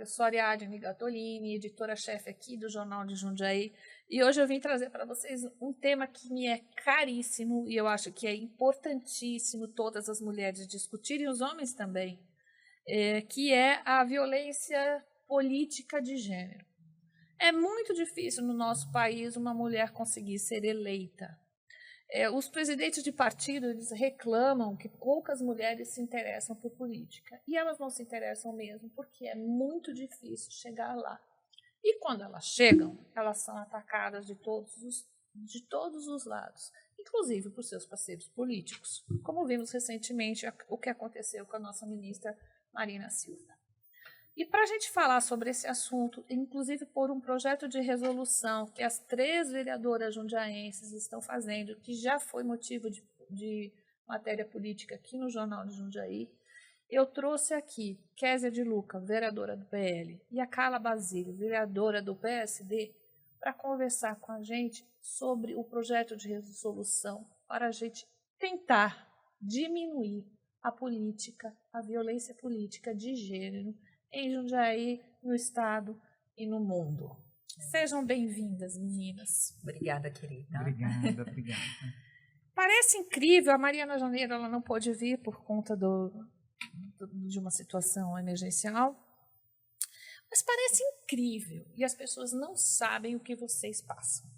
Eu sou Ariadne Gattolini, editora-chefe aqui do Jornal de Jundiaí, e hoje eu vim trazer para vocês um tema que me é caríssimo e eu acho que é importantíssimo todas as mulheres discutirem, os homens também, que é a violência política de gênero. É muito difícil no nosso país uma mulher conseguir ser eleita. Os presidentes de partido eles reclamam que poucas mulheres se interessam por política. E elas não se interessam mesmo, porque é muito difícil chegar lá. E quando elas chegam, elas são atacadas de todos os lados, inclusive por seus parceiros políticos, como vimos recentemente o que aconteceu com a nossa ministra Marina Silva. E para a gente falar sobre esse assunto, inclusive por um projeto de resolução que as 3 vereadoras jundiaenses estão fazendo, que já foi motivo de matéria política aqui no Jornal de Jundiaí, eu trouxe aqui Kézia de Luca, vereadora do PL, e a Carla Basílio, vereadora do PSD, para conversar com a gente sobre o projeto de resolução para a gente tentar diminuir a violência política de gênero em Jundiaí, no estado e no mundo. Sejam bem-vindas, meninas. Obrigada, querida. Obrigada. Parece incrível, a Mariana Janeiro ela não pôde vir por conta de uma situação emergencial, mas parece incrível e as pessoas não sabem o que vocês passam.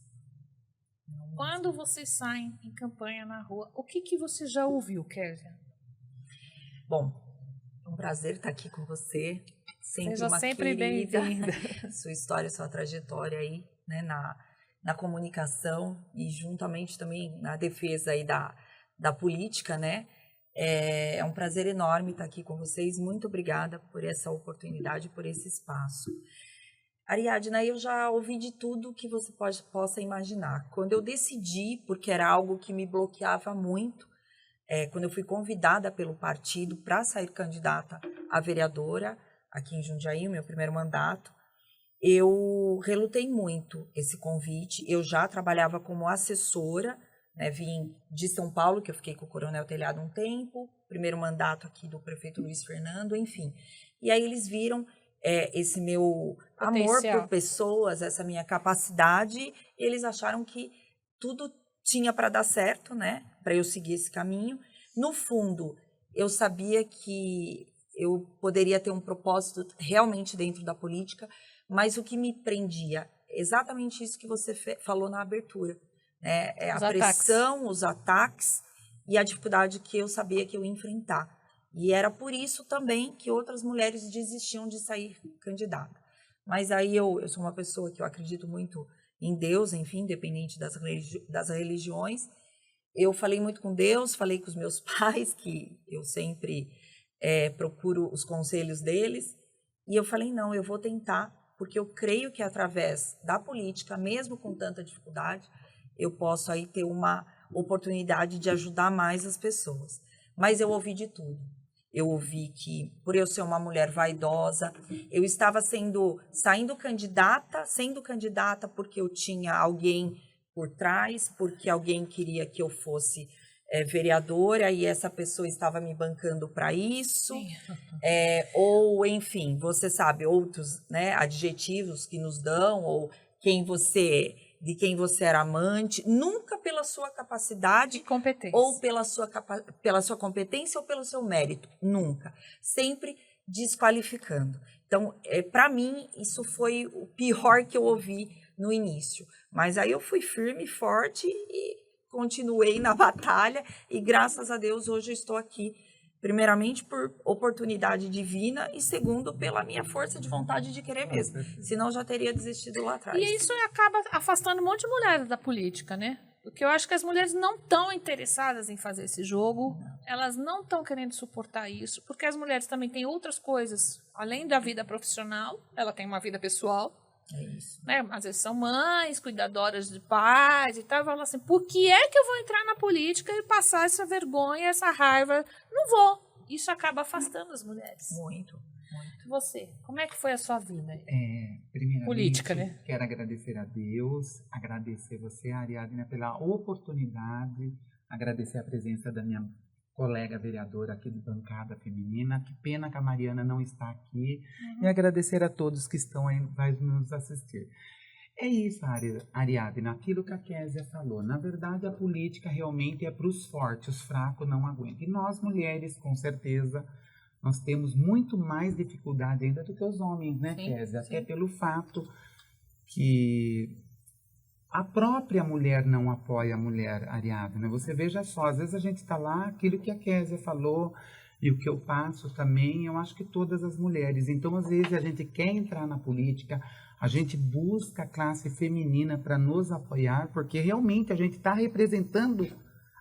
Quando vocês saem em campanha na rua, o que você já ouviu, Kézia? Bom, é um prazer estar aqui com você. Seja uma sempre querida. bem-vinda. Sua história, sua trajetória aí, né, na comunicação e juntamente também na defesa aí da política, né? É um prazer enorme estar aqui com vocês. Muito obrigada por essa oportunidade, por esse espaço. Ariadna, eu já ouvi de tudo que você possa imaginar. Quando eu decidi, porque era algo que me bloqueava muito, quando eu fui convidada pelo partido para sair candidata a vereadora aqui em Jundiaí, meu primeiro mandato, eu relutei muito esse convite. Eu já trabalhava como assessora, né, vim de São Paulo, que eu fiquei com o Coronel Telhado um tempo, primeiro mandato aqui do prefeito Luiz Fernando, enfim. E aí eles viram esse meu amor por pessoas, essa minha capacidade, e eles acharam que tudo tinha para dar certo, né, para eu seguir esse caminho. No fundo, eu sabia que eu poderia ter um propósito realmente dentro da política, mas o que me prendia, exatamente isso que você falou na abertura, né? A pressão, os ataques e a dificuldade que eu sabia que eu ia enfrentar. E era por isso também que outras mulheres desistiam de sair candidata. Mas aí eu sou uma pessoa que eu acredito muito em Deus, enfim, independente das religiões. Eu falei muito com Deus, falei com os meus pais, que eu sempre procuro os conselhos deles, e eu falei, não, eu vou tentar, porque eu creio que através da política, mesmo com tanta dificuldade, eu posso aí ter uma oportunidade de ajudar mais as pessoas. Mas eu ouvi de tudo. Eu ouvi que, por eu ser uma mulher vaidosa, eu estava sendo candidata porque eu tinha alguém por trás, porque alguém queria que eu fosse vereadora e essa pessoa estava me bancando para isso, ou enfim, você sabe, outros, né, adjetivos que nos dão, ou de quem você era amante, nunca pela sua capacidade ou pela sua competência ou pelo seu mérito, nunca, sempre desqualificando. Então, para mim, isso foi o pior que eu ouvi no início, mas aí eu fui firme e forte e continuei na batalha e graças a Deus hoje eu estou aqui, primeiramente por oportunidade divina e segundo pela minha força de vontade de querer mesmo, senão eu já teria desistido lá atrás. E isso acaba afastando um monte de mulheres da política, né? Porque eu acho que as mulheres não estão interessadas em fazer esse jogo, elas não estão querendo suportar isso, porque as mulheres também têm outras coisas, além da vida profissional, ela tem uma vida pessoal. É isso. Né? Às vezes são mães, cuidadoras de pais e tal, e falam assim, por que é que eu vou entrar na política e passar essa vergonha, essa raiva? Não vou. Isso acaba afastando as mulheres. Muito. Você, como é que foi a sua vida? Primeiramente, política, né? Quero agradecer a Deus, agradecer você, Ariadna, pela oportunidade, agradecer a presença da minha colega vereadora aqui de bancada feminina. Que pena que a Mariana não está aqui. E agradecer a todos que estão aí, vai nos assistir. É isso, Ariadne, aquilo que a Kézia falou. Na verdade, a política realmente é para os fortes, os fracos não aguentam. E nós, mulheres, com certeza, nós temos muito mais dificuldade ainda do que os homens, né, Kézia? Até pelo fato que a própria mulher não apoia a mulher, Ariadne. Você veja só, às vezes a gente está lá, aquilo que a Kézia falou e o que eu passo também, eu acho que todas as mulheres. Então, às vezes, a gente quer entrar na política, a gente busca a classe feminina para nos apoiar, porque realmente a gente está representando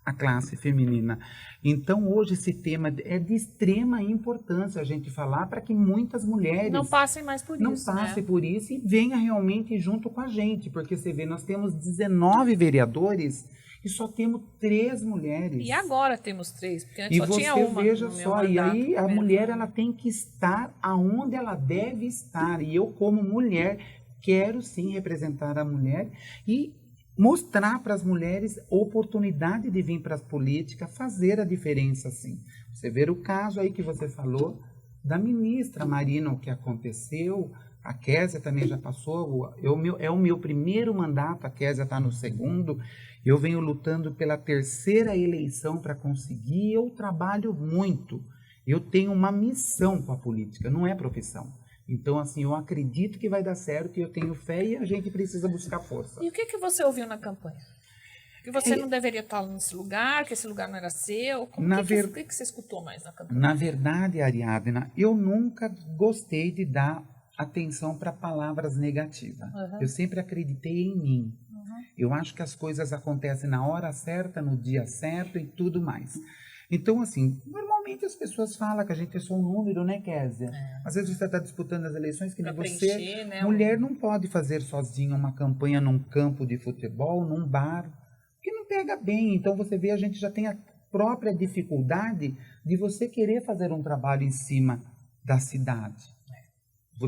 a classe feminina. Então, hoje, esse tema é de extrema importância a gente falar para que muitas mulheres não passem mais por não isso. passem né? por isso e venha realmente junto com a gente, porque você vê, nós temos 19 vereadores e só temos 3 mulheres. E agora temos 3, porque antes E só você tinha uma. veja no meu só, e mandato, aí a primeiro. mulher ela tem que estar aonde ela deve estar. E eu, como mulher, quero sim representar a mulher e mostrar para as mulheres a oportunidade de vir para as políticas, fazer a diferença sim. Você vê o caso aí que você falou da ministra Marina, o que aconteceu, a Kézia também já passou, é o meu primeiro mandato, a Kézia está no segundo, eu venho lutando pela 3ª eleição para conseguir, eu trabalho muito, eu tenho uma missão com a política, não é profissão. Então, assim, eu acredito que vai dar certo, eu tenho fé e a gente precisa buscar força. E o que você ouviu na campanha? Que você não deveria estar nesse lugar, que esse lugar não era seu? O que você escutou mais na campanha? Na verdade, Ariadna, eu nunca gostei de dar atenção para palavras negativas. Eu sempre acreditei em mim. Eu acho que as coisas acontecem na hora certa, no dia certo e tudo mais. Então, assim, normalmente as pessoas falam que a gente é só um número, né, Kézia? Às vezes você está disputando as eleições que nem você. Preencher, né, Mulher não pode fazer sozinha uma campanha num campo de futebol, num bar, porque não pega bem. Então, você vê, a gente já tem a própria dificuldade de você querer fazer um trabalho em cima da cidade.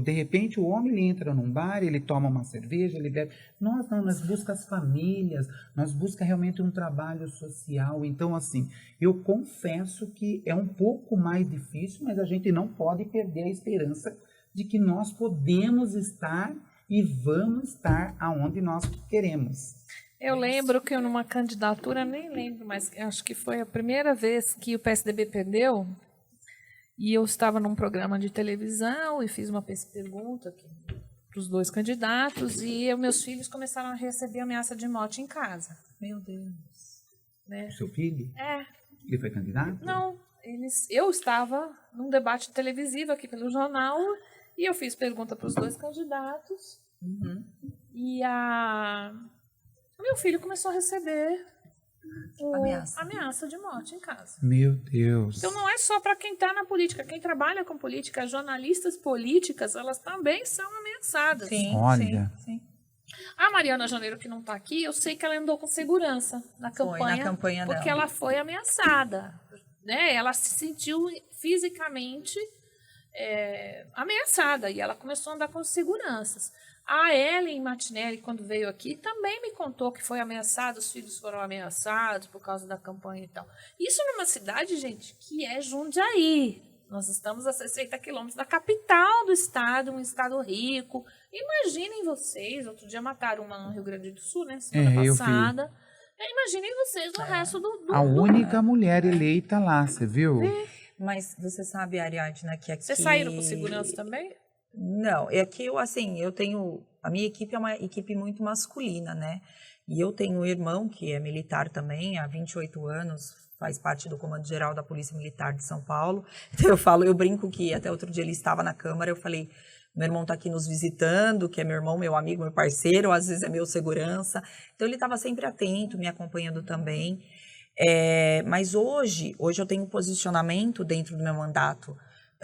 De repente, o homem ele entra num bar, ele toma uma cerveja, ele bebe. Nós não, nós buscamos as famílias, nós buscamos realmente um trabalho social. Então, assim, eu confesso que é um pouco mais difícil, mas a gente não pode perder a esperança de que nós podemos estar e vamos estar aonde nós queremos. Eu lembro que eu numa candidatura, nem lembro, mas acho que foi a primeira vez que o PSDB perdeu. E eu estava num programa de televisão e fiz uma pergunta para os 2 candidatos e meus filhos começaram a receber ameaça de morte em casa. Meu Deus. Né? O seu filho? É. Ele foi candidato? Não, eu estava num debate televisivo aqui pelo jornal e eu fiz pergunta para os 2 candidatos e o meu filho começou a receber ameaça de morte em casa. Meu Deus. Então não é só para quem está na política, quem trabalha com política, jornalistas políticas, elas também são ameaçadas. Sim, Olha. sim. A Mariana Janeiro, que não está aqui, eu sei que ela andou com segurança na campanha, porque ela foi ameaçada. Né? Ela se sentiu fisicamente ameaçada e ela começou a andar com seguranças. A Ellen Martinelli, quando veio aqui, também me contou que foi ameaçada, os filhos foram ameaçados por causa da campanha e tal. Isso numa cidade, gente, que é Jundiaí. Nós estamos a 60 quilômetros da capital do estado, um estado rico. Imaginem vocês, outro dia mataram uma no Rio Grande do Sul, né, semana passada. Imaginem vocês no resto do... A única mulher eleita lá, você viu? Mas você sabe, Ariadna, que aqui... Vocês saíram com segurança também? Não, é que eu tenho, a minha equipe é uma equipe muito masculina, né? E eu tenho um irmão que é militar também, há 28 anos, faz parte do Comando Geral da Polícia Militar de São Paulo. Então eu brinco que até outro dia ele estava na Câmara, eu falei, meu irmão está aqui nos visitando, que é meu irmão, meu amigo, meu parceiro, às vezes é meu segurança. Então ele estava sempre atento, me acompanhando também. Mas hoje eu tenho um posicionamento dentro do meu mandato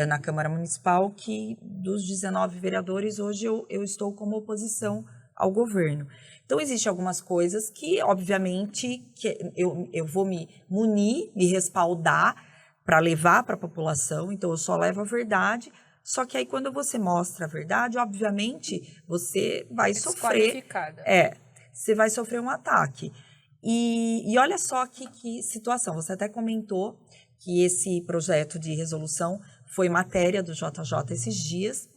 na Câmara Municipal que dos 19 vereadores, hoje eu estou como oposição ao governo. Então, existem algumas coisas que, obviamente, que eu vou me munir, me respaldar para levar para a população, então eu só levo a verdade, só que aí quando você mostra a verdade, obviamente, você vai sofrer... Você vai sofrer um ataque. E olha só que situação, você até comentou que esse projeto de resolução foi matéria do JJ esses dias.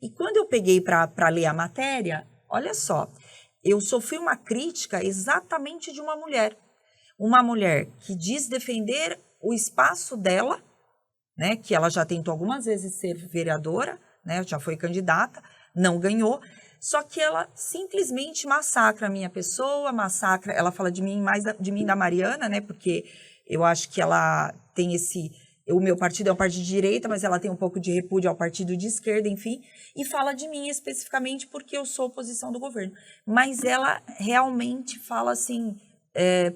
E quando eu peguei para ler a matéria, olha só, eu sofri uma crítica exatamente de uma mulher. Uma mulher que diz defender o espaço dela, né, que ela já tentou algumas vezes ser vereadora, né, já foi candidata, não ganhou, só que ela simplesmente massacra a minha pessoa, massacra, ela fala de mim, mais de mim da Mariana, né, porque eu acho que ela tem o meu partido é um partido de direita, mas ela tem um pouco de repúdio ao partido de esquerda, enfim, e fala de mim especificamente porque eu sou oposição do governo. Mas ela realmente fala assim,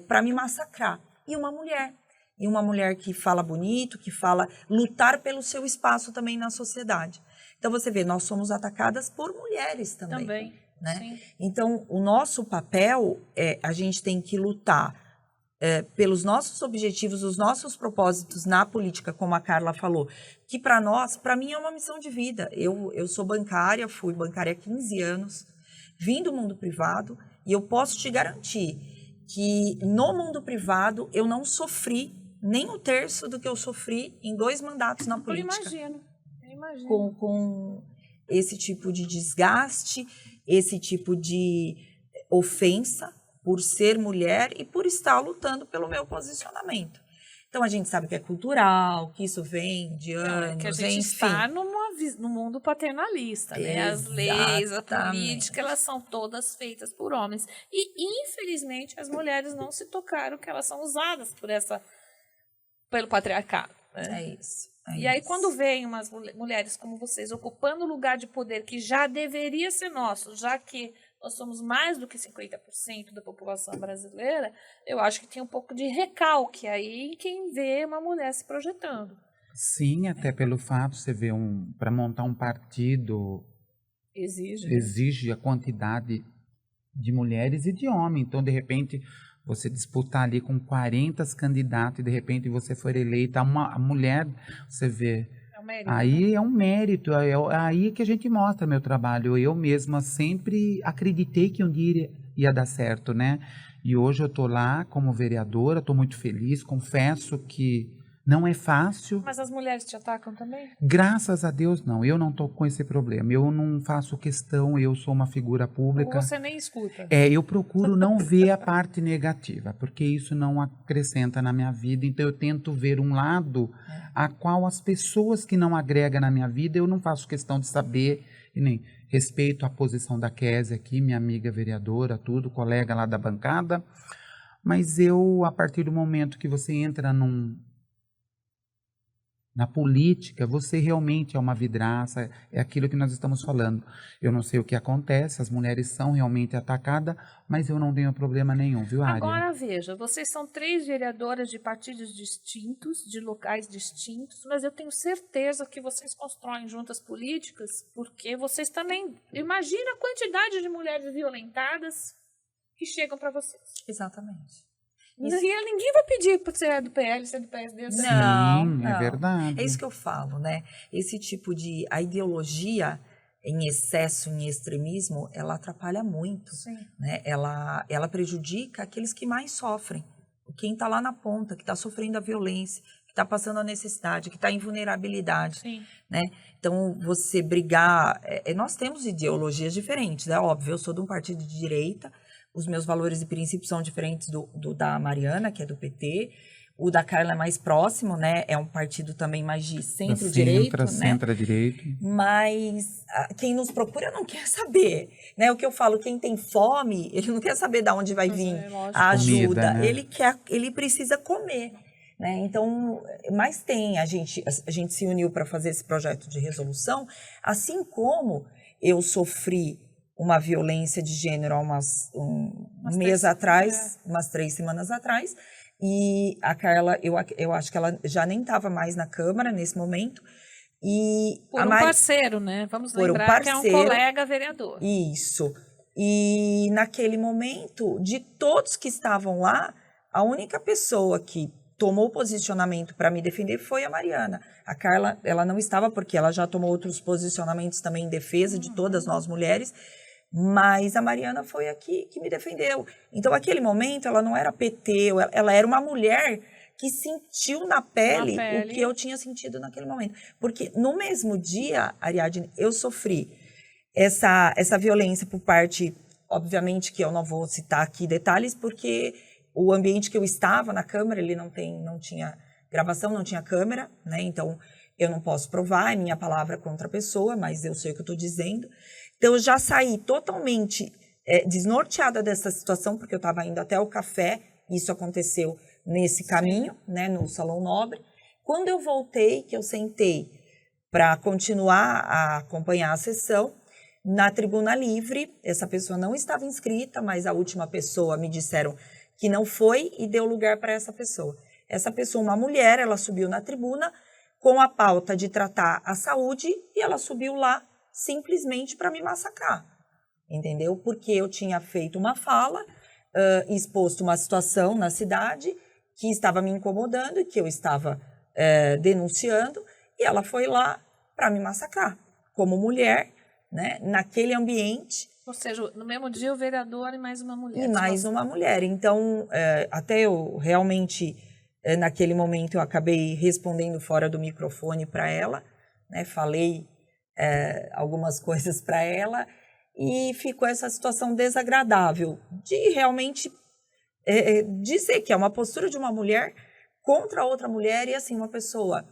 para me massacrar. E uma mulher que fala bonito, que fala lutar pelo seu espaço também na sociedade. Então você vê, nós somos atacadas por mulheres também. Né? Sim. Então o nosso papel a gente tem que lutar pelos nossos objetivos, os nossos propósitos na política, como a Carla falou, que para mim é uma missão de vida. Eu sou bancária, fui bancária há 15 anos, vim do mundo privado, e eu posso te garantir que no mundo privado eu não sofri nem um terço do que eu sofri em 2 mandatos na política. Eu imagino. Com esse tipo de desgaste, esse tipo de ofensa, por ser mulher e por estar lutando pelo meu posicionamento. Então, a gente sabe que é cultural, que isso vem de anos, que a gente enfim. está no mundo paternalista, né? As leis, a política, elas são todas feitas por homens. E, infelizmente, as mulheres não se tocaram que elas são usadas pelo patriarcado. Né? É isso. E aí, quando vem umas mulheres como vocês ocupando o lugar de poder que já deveria ser nosso, já que nós somos mais do que 50% da população brasileira, eu acho que tem um pouco de recalque aí em quem vê uma mulher se projetando. Sim, até pelo fato, você vê, para montar um partido exige a quantidade de mulheres e de homens. Então, de repente, você disputar ali com 40 candidatos e de repente você for eleita, a mulher, você vê... Aí é um mérito, é aí que a gente mostra meu trabalho. Eu mesma sempre acreditei que um dia ia dar certo, né? E hoje eu tô lá como vereadora, tô muito feliz, confesso que não é fácil. Mas as mulheres te atacam também? Graças a Deus, não. Eu não tô com esse problema. Eu não faço questão, eu sou uma figura pública. Ou você nem escuta? Eu procuro não ver a parte negativa, porque isso não acrescenta na minha vida. Então, eu tento ver um lado a qual as pessoas que não agregam na minha vida, eu não faço questão de saber, e nem respeito a posição da Kézia aqui, minha amiga vereadora, tudo, colega lá da bancada. Mas eu, a partir do momento que você entra na política, você realmente é uma vidraça, é aquilo que nós estamos falando. Eu não sei o que acontece, as mulheres são realmente atacadas, mas eu não tenho problema nenhum, viu, Ária? Agora, veja, vocês são 3 vereadoras de partidos distintos, de locais distintos, mas eu tenho certeza que vocês constroem juntas políticas, porque vocês também... Imagina a quantidade de mulheres violentadas que chegam para vocês. Exatamente. Ninguém vai pedir para ser do PL, ser do PSD. Não, é verdade. É isso que eu falo, né? Esse tipo de... A ideologia em excesso, em extremismo, ela atrapalha muito. Sim. Né? Ela prejudica aqueles que mais sofrem. Quem está lá na ponta, que está sofrendo a violência, que está passando a necessidade, que está em vulnerabilidade. Sim. Né? Então, você brigar... nós temos ideologias diferentes, é óbvio. Eu sou de um partido de direita, os meus valores e princípios são diferentes do da Mariana, que é do PT. O da Carla é mais próximo, né? É um partido também mais de centro-direito, né? Centro-direito. Mas quem nos procura não quer saber, né? O que eu falo, quem tem fome, ele não quer saber de onde vai vir a ajuda. Comida, né? Ele precisa comer, né? Então, mas a gente se uniu para fazer esse projeto de resolução, assim como eu sofri uma violência de gênero há um mês atrás, umas 3 semanas atrás, e a Carla, eu acho que ela já nem estava mais na Câmara nesse momento. E por um parceiro, né? Vamos lembrar que é um colega vereador. Isso. E naquele momento, de todos que estavam lá, a única pessoa que tomou posicionamento para me defender foi a Mariana. A Carla, ela não estava porque ela já tomou outros posicionamentos também em defesa de todas nós mulheres, mas a Mariana foi aqui que me defendeu. Então, naquele momento, ela não era PT, ela era uma mulher que sentiu na pele o que eu tinha sentido naquele momento. Porque no mesmo dia, Ariadne, eu sofri essa violência por parte, obviamente que eu não vou citar aqui detalhes, porque o ambiente que eu estava na câmara, ele não tinha gravação, não tinha câmera, né? Então, eu não posso provar, é minha palavra contra a pessoa, mas eu sei o que eu estou dizendo. Então, eu já saí totalmente desnorteada dessa situação, porque eu estava indo até o café, isso aconteceu nesse caminho, né, no Salão Nobre. Quando eu voltei, que eu sentei para continuar a acompanhar a sessão, na Tribuna Livre, essa pessoa não estava inscrita, mas a última pessoa me disseram que não foi e deu lugar para essa pessoa. Essa pessoa, uma mulher, ela subiu na tribuna com a pauta de tratar a saúde e ela subiu lá simplesmente para me massacrar, entendeu? Porque eu tinha feito uma fala, exposto uma situação na cidade que estava me incomodando e que eu estava denunciando, e ela foi lá para me massacrar, como mulher, né, naquele ambiente. Ou seja, no mesmo dia o vereador e mais uma mulher. E mais uma mulher. Então, até eu realmente, naquele momento, eu acabei respondendo fora do microfone para ela, né, falei algumas coisas para ela, e ficou essa situação desagradável de realmente dizer que é uma postura de uma mulher contra outra mulher, e assim, uma pessoa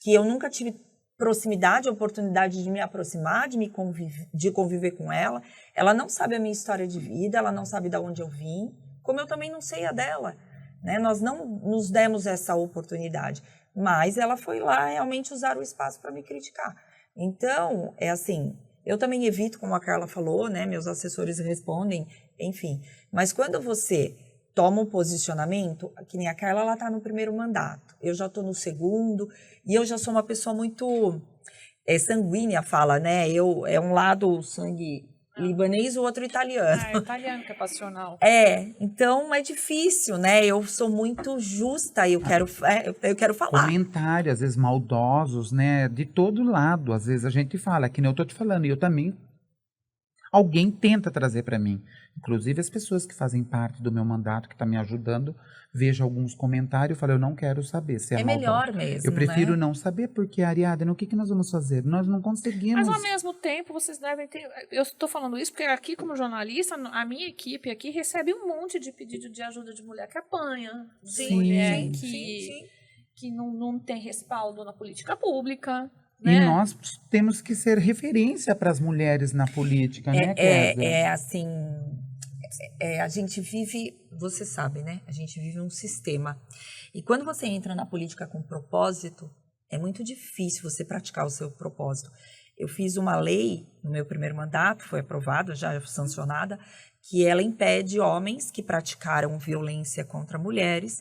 que eu nunca tive proximidade, oportunidade de me aproximar, de conviver com ela. Ela não sabe a minha história de vida, ela não sabe de onde eu vim, como eu também não sei a dela, né? Nós não nos demos essa oportunidade, mas ela foi lá realmente usar o espaço para me criticar. Então, é assim, eu também evito, como a Carla falou, né? Meus assessores respondem, enfim. Mas quando você toma um posicionamento, que nem a Carla, ela está no primeiro mandato, eu já estou no segundo, e eu já sou uma pessoa muito sanguínea, fala, né? É um lado sangue libanês, o outro italiano. É italiano que é passional. Então é difícil, né? Eu sou muito justa e eu quero falar. Comentários, às vezes maldosos, né? De todo lado, às vezes a gente fala, que nem eu tô te falando, e eu também. Alguém tenta trazer para mim. Inclusive as pessoas que fazem parte do meu mandato, que estão me ajudando, vejo alguns comentários e falo, eu não quero saber se é melhor mesmo, eu prefiro né? não saber, porque, Ariadne, o que nós vamos fazer? Nós não conseguimos. Mas ao mesmo tempo, vocês devem ter... Eu estou falando isso porque aqui, como jornalista, a minha equipe aqui recebe um monte de pedido de ajuda de mulher que apanha, de mulher que não tem respaldo na política pública. Né? E nós temos que ser referência para as mulheres na política, né, Kézia? Assim, a gente vive, você sabe, né? A gente vive um sistema. E quando você entra na política com propósito, é muito difícil você praticar o seu propósito. Eu fiz uma lei no meu primeiro mandato, foi aprovada, já sancionada, que ela impede homens que praticaram violência contra mulheres,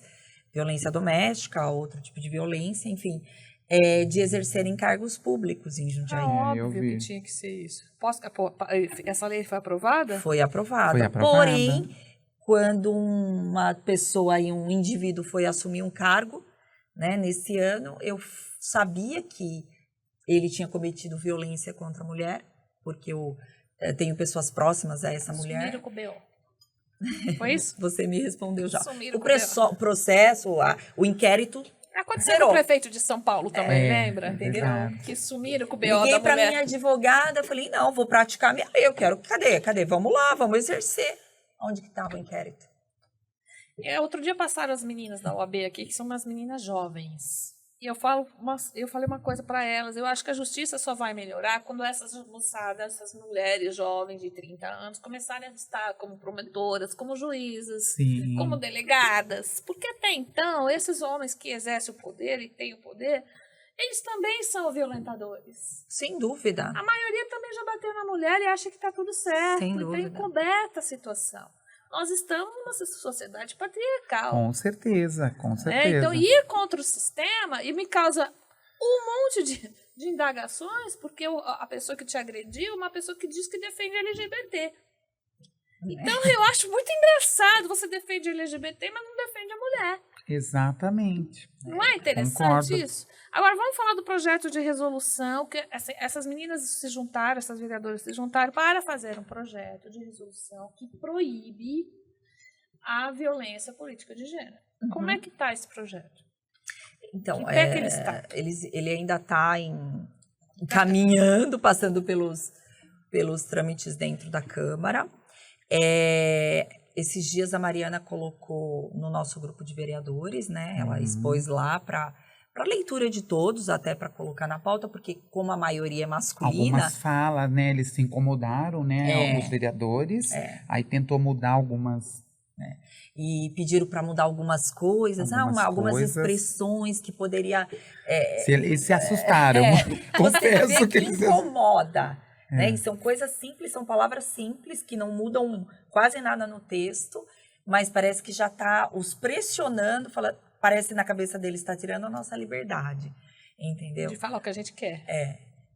violência doméstica, outro tipo de violência, enfim... de exercerem cargos públicos em Jundiaí. Óbvio que tinha que ser isso. Essa lei foi aprovada? Foi aprovada. Porém, quando uma pessoa e um indivíduo foi assumir um cargo, né, nesse ano, eu sabia que ele tinha cometido violência contra a mulher, porque eu tenho pessoas próximas a essa mulher. Sumiram com o BO. Foi isso? Você me respondeu já. Sumiram O processo, o inquérito... Aconteceu com o prefeito de São Paulo também, lembra? Entendeu? Que sumiram com o BO Liguei da pra mulher. minha advogada, falei, não, vou praticar minha lei, eu quero, cadê? Vamos lá, vamos exercer. Onde que estava o inquérito? Outro dia passaram as meninas da OAB aqui, que são umas meninas jovens. E eu falei uma coisa para elas, eu acho que a justiça só vai melhorar quando essas moçadas, essas mulheres jovens de 30 anos começarem a estar como promotoras, como juízas, como delegadas. Porque até então, esses homens que exercem o poder e têm o poder, eles também são violentadores. Sem dúvida. A maioria também já bateu na mulher e acha que está tudo certo. Sem dúvida. E tem encoberta a situação. Nós estamos numa sociedade patriarcal. Com certeza. Então, ir contra o sistema e me causa um monte de indagações, porque a pessoa que te agrediu é uma pessoa que diz que defende LGBT. Então, eu acho muito engraçado. Você defende LGBT, mas não defende a mulher. Exatamente. Não é interessante isso? Agora, vamos falar do projeto de resolução, que essas meninas se juntaram, essas vereadoras se juntaram para fazer um projeto de resolução que proíbe à violência política de gênero. Como é que está esse projeto? Então, Que pé que ele está? ele ainda está caminhando, passando pelos trâmites dentro da Câmara. Esses dias a Mariana colocou no nosso grupo de vereadores, né? Ela expôs lá para leitura de todos, até para colocar na pauta, porque como a maioria é masculina... Algumas falas, né? Eles se incomodaram, né? Os vereadores. Aí tentou mudar algumas... E pediram para mudar algumas coisas, algumas expressões que poderia... Eles se assustaram. Confesso você vê que incomoda. Né? E são coisas simples, são palavras simples que não mudam quase nada no texto, mas parece que já está os pressionando, parece que na cabeça deles está tirando a nossa liberdade, entendeu? De falar o que a gente quer.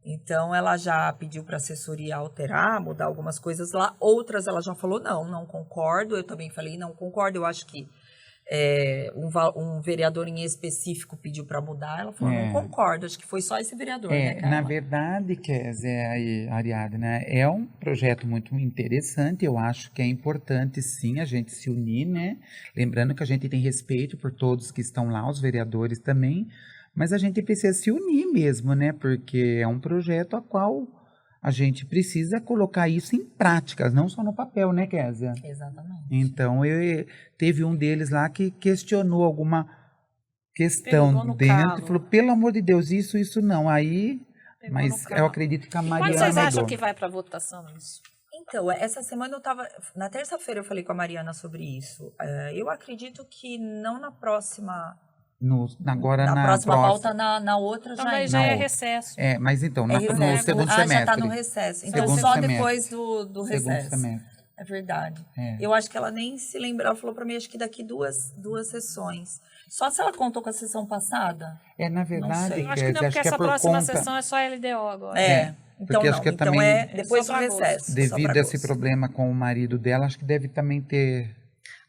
Então ela já pediu para a assessoria alterar, mudar algumas coisas lá, outras ela já falou não concordo, eu também falei não concordo, eu acho que um vereador em específico pediu para mudar, ela falou não concordo, acho que foi só esse vereador, né, Carla? Na verdade, Kézia e Ariadna, é um projeto muito interessante, eu acho que é importante sim a gente se unir, né? Lembrando que a gente tem respeito por todos que estão lá, os vereadores também, mas a gente precisa se unir mesmo, né? Porque é um projeto a qual a gente precisa colocar isso em práticas, não só no papel, né, Kézia? Exatamente. Então, teve um deles lá que questionou alguma questão dentro e falou, pelo amor de Deus, isso não. Aí, mas eu acredito que a Mariana... Quando vocês acham que vai para votação isso? Então, essa semana na terça-feira eu falei com a Mariana sobre isso. Eu acredito que não na próxima... Na próxima pauta, na outra então já é recesso. Mas então, no segundo semestre. Já está no recesso. Então, só depois do recesso. Segundo semestre. É verdade. Eu acho que ela nem se lembra. Ela falou para mim, acho que daqui duas sessões. Só se ela contou com a sessão passada. Na verdade, eu acho que não, porque essa próxima sessão é só LDO agora. Então porque acho que então também, depois do recesso. Devido a esse problema com o marido dela, acho que deve também ter...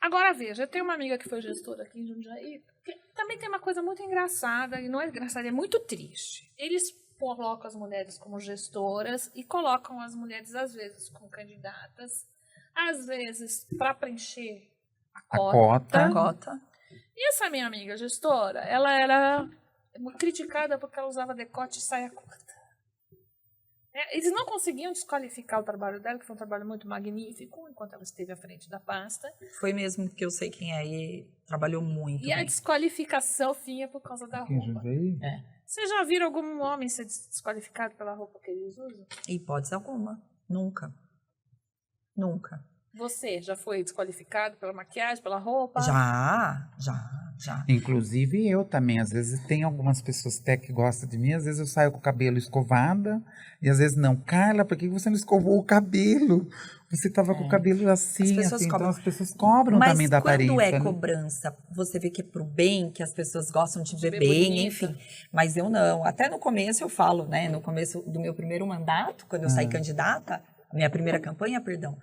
Agora veja, eu tenho uma amiga que foi gestora aqui em Jundiaí, que também tem uma coisa muito engraçada, e não é engraçada, é muito triste. Eles colocam as mulheres como gestoras e colocam as mulheres, às vezes, como candidatas, às vezes, para preencher a cota. E essa minha amiga gestora, ela era criticada porque ela usava decote e saia curta. Eles não conseguiam desqualificar o trabalho dela, que foi um trabalho muito magnífico, enquanto ela esteve à frente da pasta. Foi mesmo, que eu sei quem é, e trabalhou muito. E a desqualificação vinha por causa da roupa. Vocês já viram algum homem ser desqualificado pela roupa que eles usam? Hipótese alguma. Nunca. Você já foi desqualificado pela maquiagem, pela roupa? Já. Inclusive eu também, às vezes tem algumas pessoas até que gostam de mim, às vezes eu saio com o cabelo escovada e às vezes não. Carla, por que você não escovou o cabelo? Você estava com o cabelo assim, então as pessoas cobram também da aparência. Mas quando cobrança, você vê que é pro bem, que as pessoas gostam de ver bem, bonita. Enfim. Mas eu não. Até no começo eu falo, né? No começo do meu primeiro mandato, quando eu saí candidata, minha primeira campanha, perdão,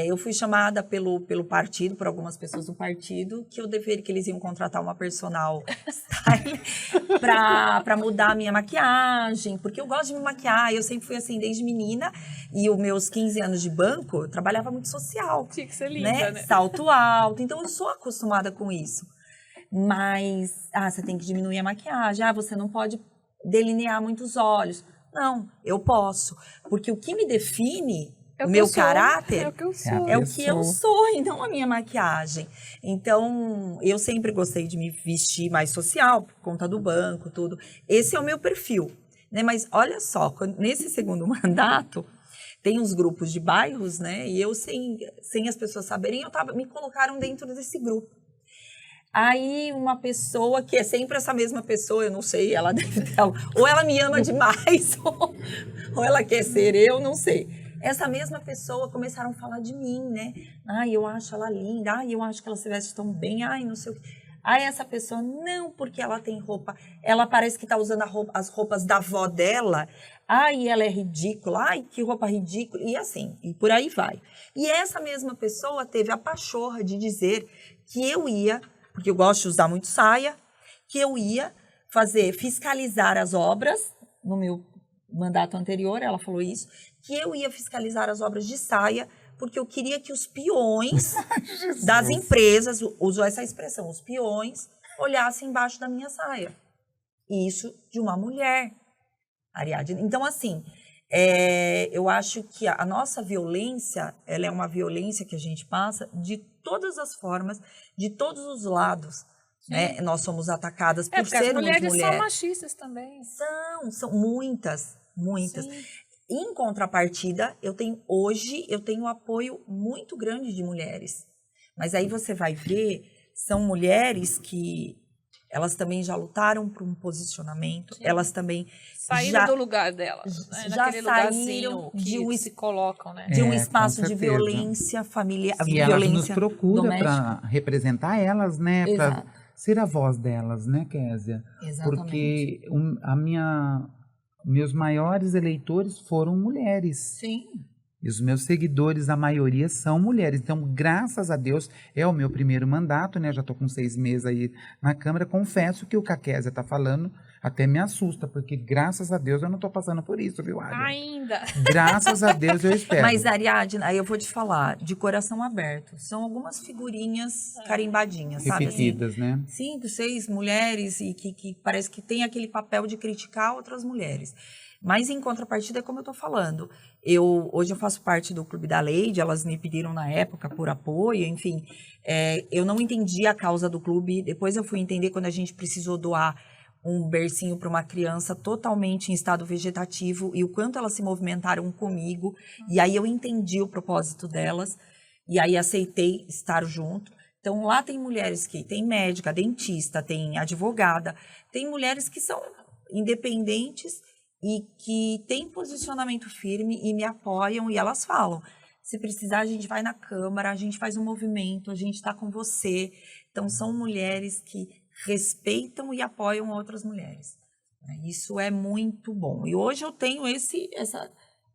eu fui chamada pelo partido, por algumas pessoas do partido, que eles iam contratar uma personal style para mudar a minha maquiagem, porque eu gosto de me maquiar, eu sempre fui assim desde menina, e os meus 15 anos de banco, eu trabalhava muito social. Tinha que ser linda, né? Salto alto, então eu sou acostumada com isso. Mas, você tem que diminuir a maquiagem, você não pode delinear muitos olhos. Não, eu posso, porque o que me define... O meu caráter é o que eu sou e não a minha maquiagem. Então, eu sempre gostei de me vestir mais social, por conta do banco, tudo. Esse é o meu perfil, né? Mas olha só, nesse segundo mandato, tem uns grupos de bairros, né? E eu, sem as pessoas saberem, me colocaram dentro desse grupo. Aí, uma pessoa, que é sempre essa mesma pessoa, eu não sei, ela deve ter... Ou ela me ama demais, ou ela quer ser eu, não sei. Essa mesma pessoa começaram a falar de mim, né? Eu acho ela linda. Eu acho que ela se veste tão bem. Não sei o quê. Aí essa pessoa, não, porque ela tem roupa. Ela parece que está usando as roupas da avó dela. Ela é ridícula. Que roupa ridícula. E assim, e por aí vai. E essa mesma pessoa teve a pachorra de dizer que eu ia, porque eu gosto de usar muito saia, que eu ia fiscalizar as obras no meu mandato anterior, ela falou isso, que eu ia fiscalizar as obras de saia, porque eu queria que os peões das empresas, usou essa expressão, os peões olhassem embaixo da minha saia. Isso de uma mulher, Ariadne. Então, assim, eu acho que a nossa violência, ela é uma violência que a gente passa de todas as formas, de todos os lados. Né? Nós somos atacadas por sermos mulheres. As mulheres são machistas também. São muitas. Sim. Em contrapartida, eu tenho um apoio muito grande de mulheres. Mas aí você vai ver, são mulheres que elas também já lutaram por um posicionamento, sim, elas também saíram do lugar delas, né? Já saíram que se colocam, né? De um espaço de violência familiar, e violência elas nos procuram para representar elas, né? Para ser a voz delas, né, Kézia? Exatamente. Porque meus maiores eleitores foram mulheres. Sim. E os meus seguidores, a maioria, são mulheres. Então, graças a Deus, é o meu primeiro mandato, né? Já estou com 6 meses aí na Câmara. Confesso que o que a Kézia está falando até me assusta, porque graças a Deus eu não estou passando por isso, viu, Ariadne? Ainda. Graças a Deus eu espero. Mas, Ariadne, aí eu vou te falar, de coração aberto. São algumas figurinhas carimbadinhas, sabe? Repetidas, né? 5, 6 mulheres e que parece que tem aquele papel de criticar outras mulheres. Mas, em contrapartida, é como eu estou falando. Hoje eu faço parte do Clube da Leide, elas me pediram na época por apoio, enfim. Eu não entendi a causa do clube, depois eu fui entender quando a gente precisou doar um bercinho para uma criança totalmente em estado vegetativo e o quanto elas se movimentaram comigo. E aí eu entendi o propósito delas e aí aceitei estar junto. Então, lá tem mulheres que tem médica, dentista, tem advogada, tem mulheres que são independentes e que têm posicionamento firme e me apoiam e elas falam, se precisar a gente vai na Câmara, a gente faz um movimento, a gente está com você. Então, são mulheres que respeitam e apoiam outras mulheres. Isso é muito bom. E hoje eu tenho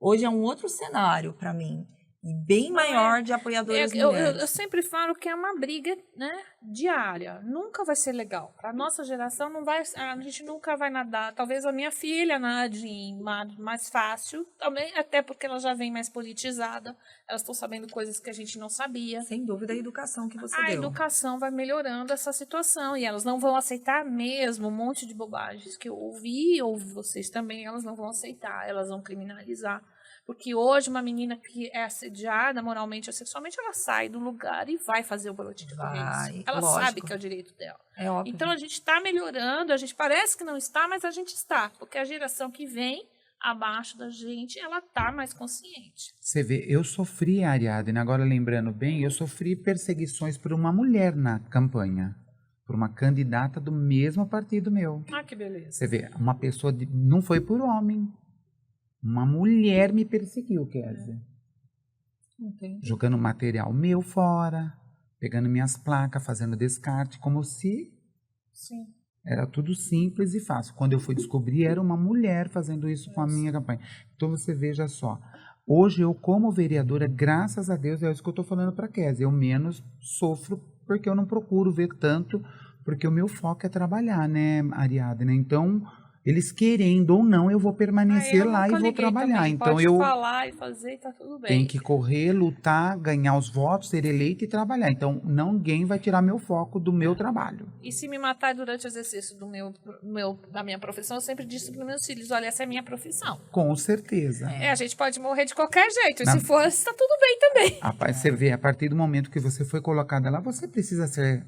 hoje é um outro cenário para mim. E bem maior de apoiadoras mulheres. Eu sempre falo que é uma briga, né, diária. Nunca vai ser legal. Para nossa geração, a gente nunca vai nadar. Talvez a minha filha nade em mar mais fácil, também, até porque ela já vem mais politizada. Elas estão sabendo coisas que a gente não sabia. Sem dúvida, a educação que você deu. A educação vai melhorando essa situação. E elas não vão aceitar mesmo um monte de bobagens que eu ouvi, e ouvi vocês também. Elas não vão aceitar, elas vão criminalizar. Porque hoje uma menina que é assediada moralmente ou sexualmente, ela sai do lugar e vai fazer o boletim de ocorrência. Ela sabe que é o direito dela. É óbvio. Então a gente está melhorando, a gente parece que não está, mas a gente está. Porque a geração que vem abaixo da gente, ela está mais consciente. Você vê, eu sofri, Ariadne, agora lembrando bem, eu sofri perseguições por uma mulher na campanha. Por uma candidata do mesmo partido meu. Ah, que beleza. Você vê, uma pessoa, não foi por homem. Uma mulher me perseguiu, Kézia. Entendi. Jogando material meu fora, pegando minhas placas, fazendo descarte, como se era tudo simples e fácil. Quando eu fui descobrir, era uma mulher fazendo isso com a minha campanha. Então você veja só, hoje eu como vereadora, graças a Deus, é isso que eu estou falando para a Kézia, eu menos sofro porque eu não procuro ver tanto, porque o meu foco é trabalhar, né, Ariadne? Então, eles querendo ou não, eu vou permanecer lá e vou trabalhar. Também. Então pode eu falar e fazer e tá tudo bem. Tenho que correr, lutar, ganhar os votos, ser eleito e trabalhar. Então ninguém vai tirar meu foco do meu trabalho. E se me matar durante o exercício da minha profissão, eu sempre disse para meus filhos, olha, essa é a minha profissão. Com certeza. A gente pode morrer de qualquer jeito. E se for, está tudo bem também. Rapaz, você vê, a partir do momento que você foi colocada lá, você precisa ser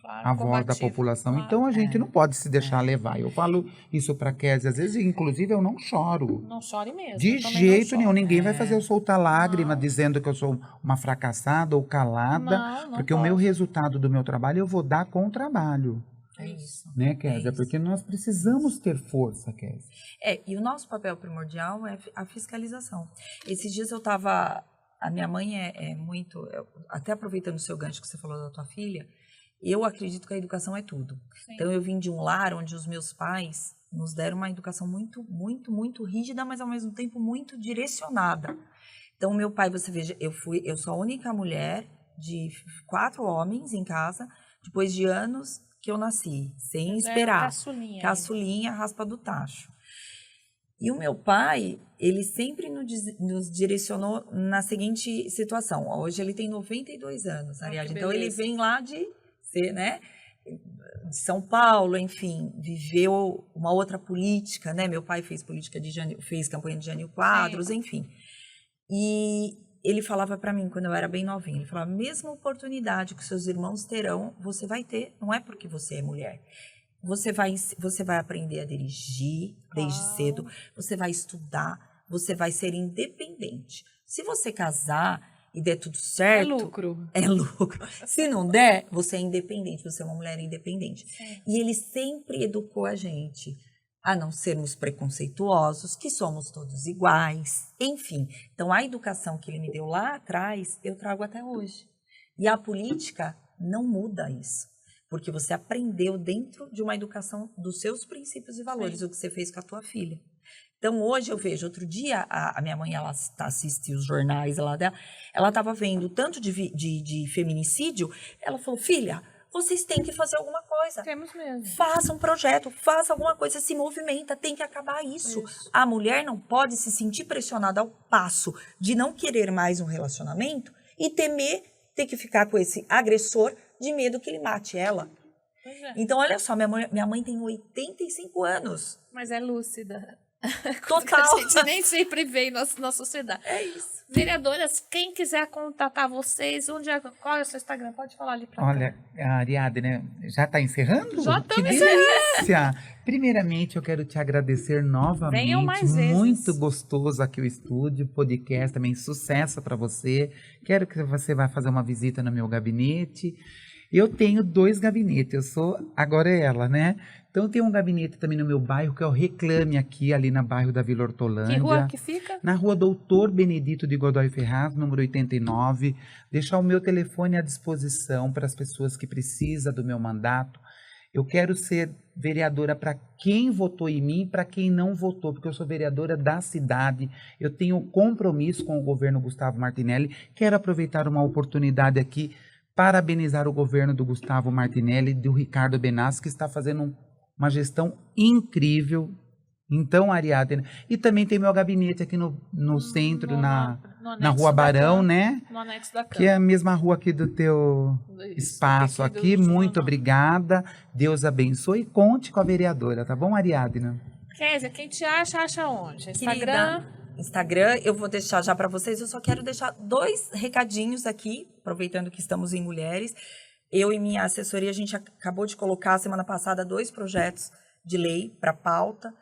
a voz da população. Claro. Então a gente não pode se deixar levar. Eu falo isso para Kézia, às vezes, inclusive, eu não choro. Não chore mesmo. De jeito nenhum. Ninguém vai fazer eu soltar lágrima dizendo que eu sou uma fracassada ou calada. Não porque pode. O meu resultado do meu trabalho eu vou dar com o trabalho. É isso. Né, Kézia? Porque nós precisamos ter força, Kézia. E o nosso papel primordial é a fiscalização. Esses dias eu estava... A minha mãe é muito... Até aproveitando o seu gancho que você falou da tua filha, eu acredito que a educação é tudo. Sim. Então, eu vim de um lar onde os meus pais nos deram uma educação muito, muito, muito rígida, mas ao mesmo tempo muito direcionada. Então, meu pai, você veja, eu sou a única mulher de 4 homens em casa, depois de anos que eu nasci, sem esperar. Caçulinha. Caçulinha, raspa do tacho. E o meu pai, ele sempre nos direcionou na seguinte situação. Hoje ele tem 92 anos, Ariadne. Então ele vem lá de ser, né, de São Paulo, enfim, viveu uma outra política, né? Meu pai fez fez campanha de Jânio Quadros, enfim. E ele falava para mim, quando eu era bem novinha, ele falava, a mesma oportunidade que seus irmãos terão, você vai ter, não é porque você é mulher. Você vai aprender a dirigir desde cedo, você vai estudar, você vai ser independente. Se você casar e der tudo certo... É lucro. É lucro. Se não der, você é independente, você é uma mulher independente. Sim. E ele sempre educou a gente a não sermos preconceituosos, que somos todos iguais, enfim. Então, a educação que ele me deu lá atrás, eu trago até hoje. E a política não muda isso. Porque você aprendeu dentro de uma educação dos seus princípios e valores, o que você fez com a tua filha. Então, hoje eu vejo, outro dia, a minha mãe, ela assiste os jornais lá dela, ela estava vendo tanto de feminicídio, ela falou, filha, vocês têm que fazer alguma coisa. Temos mesmo. Faça um projeto, faça alguma coisa, se movimenta, tem que acabar isso. A mulher não pode se sentir pressionada ao passo de não querer mais um relacionamento e temer ter que ficar com esse agressor de medo que ele mate ela. Pois é. Então, olha só, minha mãe tem 85 anos. Mas é lúcida. Total. A gente nem sempre vê na sociedade. É isso. Vereadoras, quem quiser contatar vocês, qual é o seu Instagram? Pode falar ali pra Olha, a Ariadne, né, já está encerrando? Já Que estamos delícia! Primeiramente, eu quero te agradecer novamente. Venham mais vezes. Muito gostoso aqui o estúdio, podcast também, sucesso para você. Quero que você vá fazer uma visita no meu gabinete. Eu tenho 2 gabinetes, agora é ela, né? Então, eu tenho um gabinete também no meu bairro, que é o Reclame aqui, ali na bairro da Vila Hortolândia. Que rua que fica? Na rua Doutor Benedito de Godoy Ferraz, número 89. Deixar o meu telefone à disposição para as pessoas que precisam do meu mandato. Eu quero ser vereadora para quem votou em mim e para quem não votou, porque eu sou vereadora da cidade. Eu tenho compromisso com o governo Gustavo Martinelli. Quero aproveitar uma oportunidade aqui, parabenizar o governo do Gustavo Martinelli e do Ricardo Benassi, que está fazendo uma gestão incrível. Então, Ariadne, e também tem meu gabinete aqui no centro, na Rua Barão, né? No anexo da Câmara. Que é a mesma rua aqui do teu espaço aqui. Muito obrigada. Deus abençoe e conte com a vereadora, tá bom, Ariadne? Kézia, quem te acha onde? Instagram, eu vou deixar já para vocês. Eu só quero deixar 2 recadinhos aqui, aproveitando que estamos em Mulheres. Eu e minha assessoria, a gente acabou de colocar semana passada 2 projetos de lei para pauta,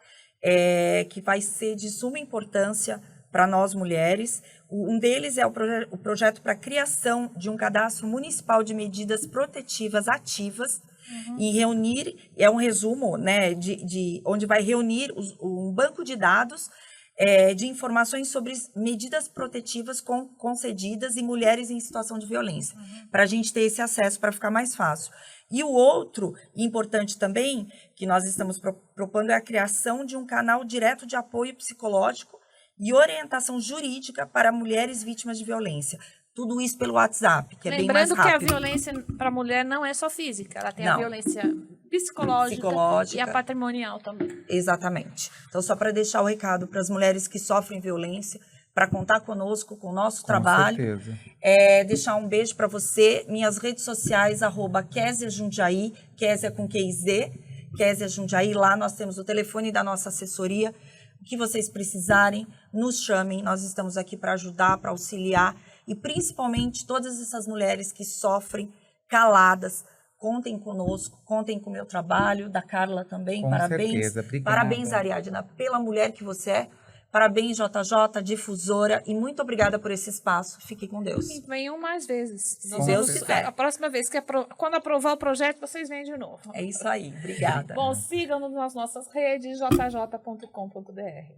que vai ser de suma importância para nós mulheres. Um deles é o projeto para a criação de um cadastro municipal de medidas protetivas ativas, e reunir, é um resumo, né, de onde vai reunir um banco de dados de informações sobre medidas protetivas concedidas em mulheres em situação de violência, para a gente ter esse acesso, para ficar mais fácil. E o outro, importante também, que nós estamos propondo, é a criação de um canal direto de apoio psicológico e orientação jurídica para mulheres vítimas de violência. Tudo isso pelo WhatsApp, que é bem mais rápido. Lembrando que a violência para a mulher não é só física, ela tem a violência psicológica e a patrimonial também. Exatamente. Então, só para deixar o recado para as mulheres que sofrem violência, para contar conosco, com o nosso trabalho. Com certeza. Deixar um beijo para você. Minhas redes sociais, @Kézia Jundiaí, Kézia com QZ, Kézia Jundiaí. Lá nós temos o telefone da nossa assessoria. O que vocês precisarem, nos chamem. Nós estamos aqui para ajudar, para auxiliar. E principalmente todas essas mulheres que sofrem caladas, contem conosco, contem com o meu trabalho, da Carla também, com parabéns. Certeza. Obrigada. Parabéns, Ariadna, pela mulher que você é. Parabéns, JJ, difusora, e muito obrigada por esse espaço. Fique com Deus. E venham mais vezes. Se Deus quiser. A próxima vez, quando aprovar o projeto, vocês vêm de novo. É isso aí, obrigada. Bom, sigam-nos nas nossas redes, jj.com.br.